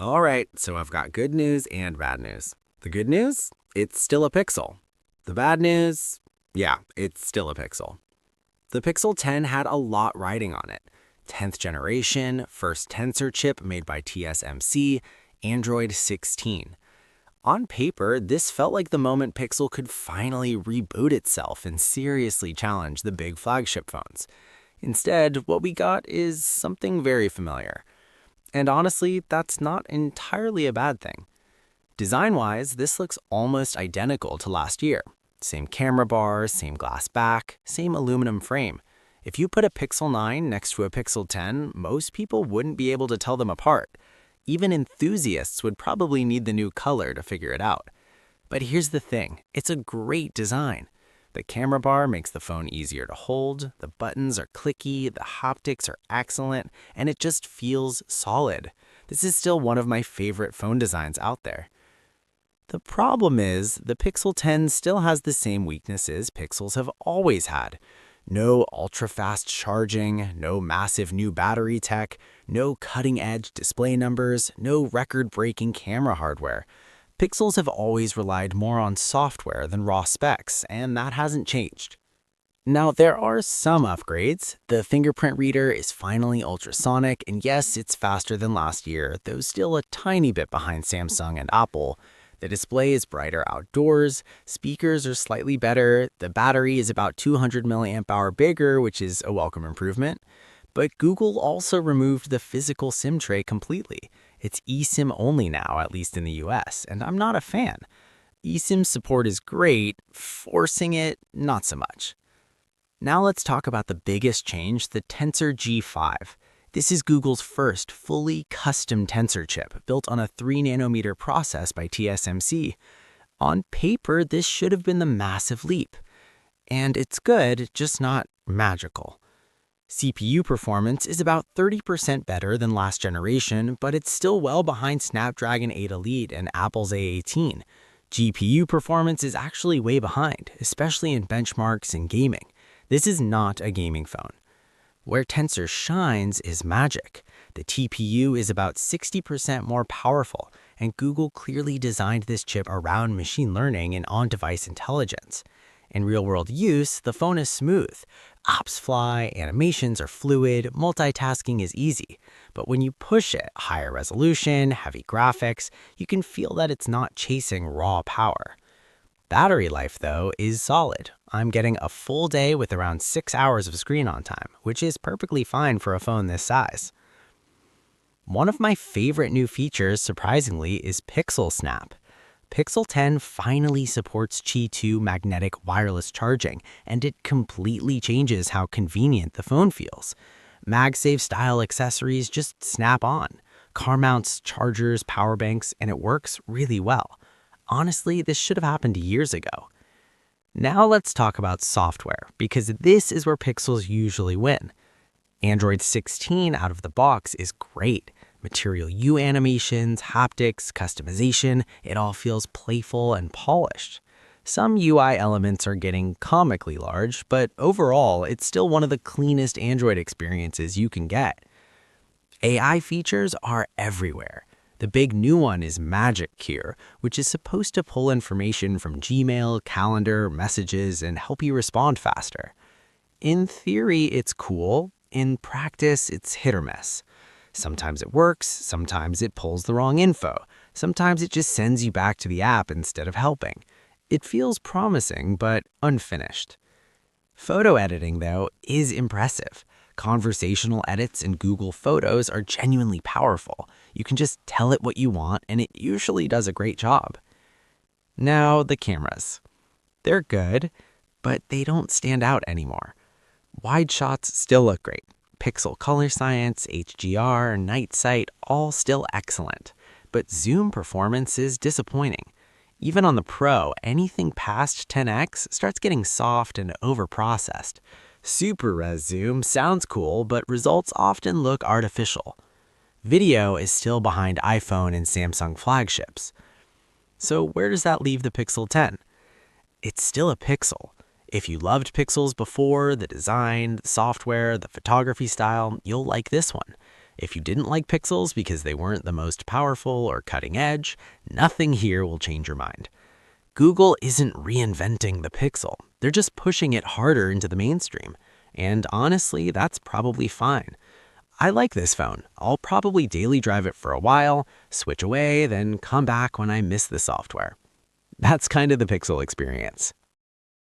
All right, so I've got good news and bad news. The good news? It's still a Pixel. The bad news? Yeah, it's still a Pixel. The Pixel 10 had a lot riding on it. 10th generation, first Tensor chip made by TSMC, Android 16. On paper, this felt like the moment Pixel could finally reboot itself and seriously challenge the big flagship phones. Instead, what we got is something very familiar. And honestly, that's not entirely a bad thing. Design-wise, this looks almost identical to last year. Same camera bar, same glass back, same aluminum frame. If you put a Pixel 9 next to a Pixel 10, most people wouldn't be able to tell them apart. Even enthusiasts would probably need the new color to figure it out. But here's the thing, it's a great design. The camera bar makes the phone easier to hold, the buttons are clicky, the haptics are excellent, and it just feels solid. This is still one of my favorite phone designs out there. The problem is, the Pixel 10 still has the same weaknesses Pixels have always had. No ultra-fast charging, no massive new battery tech, no cutting-edge display numbers, no record-breaking camera hardware. Pixels have always relied more on software than raw specs, and that hasn't changed. Now, there are some upgrades. The fingerprint reader is finally ultrasonic, and yes, it's faster than last year, though still a tiny bit behind Samsung and Apple. The display is brighter outdoors, speakers are slightly better, the battery is about 200 mAh bigger, which is a welcome improvement. But Google also removed the physical SIM tray completely. It's eSIM only now, at least in the US, and I'm not a fan. eSIM support is great, forcing it, not so much. Now let's talk about the biggest change, the Tensor G5. This is Google's first fully custom Tensor chip, built on a 3nm process by TSMC. On paper, this should have been the massive leap. And it's good, just not magical. CPU performance is about 30% better than last generation, but it's still well behind Snapdragon 8 Elite and Apple's A18. GPU performance is actually way behind, especially in benchmarks and gaming. This is not a gaming phone. Where Tensor shines is magic. The TPU is about 60% more powerful, and Google clearly designed this chip around machine learning and on-device intelligence. In real-world use, the phone is smooth. Apps fly, animations are fluid, multitasking is easy. But when you push it, higher resolution, heavy graphics, you can feel that it's not chasing raw power. Battery life, though, is solid. I'm getting a full day with around 6 hours of screen on time, which is perfectly fine for a phone this size. One of my favorite new features, surprisingly, is Pixel Snap. Pixel 10 finally supports Qi 2 magnetic wireless charging, and it completely changes how convenient the phone feels. MagSafe-style accessories just snap on. Car mounts, chargers, power banks, and it works really well. Honestly, this should have happened years ago. Now let's talk about software, because this is where Pixels usually win. Android 16 out of the box is great. Material U animations, haptics, customization, it all feels playful and polished. Some UI elements are getting comically large, but overall, it's still one of the cleanest Android experiences you can get. AI features are everywhere. The big new one is Magic Cure, which is supposed to pull information from Gmail, calendar, messages, and help you respond faster. In theory, it's cool. In practice, it's hit or miss. Sometimes it works, sometimes it pulls the wrong info, sometimes it just sends you back to the app instead of helping. It feels promising, but unfinished. Photo editing, though, is impressive. Conversational edits in Google Photos are genuinely powerful. You can just tell it what you want, and it usually does a great job. Now, the cameras. They're good, but they don't stand out anymore. Wide shots still look great. Pixel color science, HDR, night sight, all still excellent. But zoom performance is disappointing. Even on the Pro, anything past 10x starts getting soft and overprocessed. Super res zoom sounds cool, but results often look artificial. Video is still behind iPhone and Samsung flagships. So where does that leave the Pixel 10? It's still a Pixel. If you loved Pixels before, the design, the software, the photography style, you'll like this one. If you didn't like Pixels because they weren't the most powerful or cutting edge, nothing here will change your mind. Google isn't reinventing the Pixel. They're just pushing it harder into the mainstream. And honestly, that's probably fine. I like this phone. I'll probably daily drive it for a while, switch away, then come back when I miss the software. That's kind of the Pixel experience.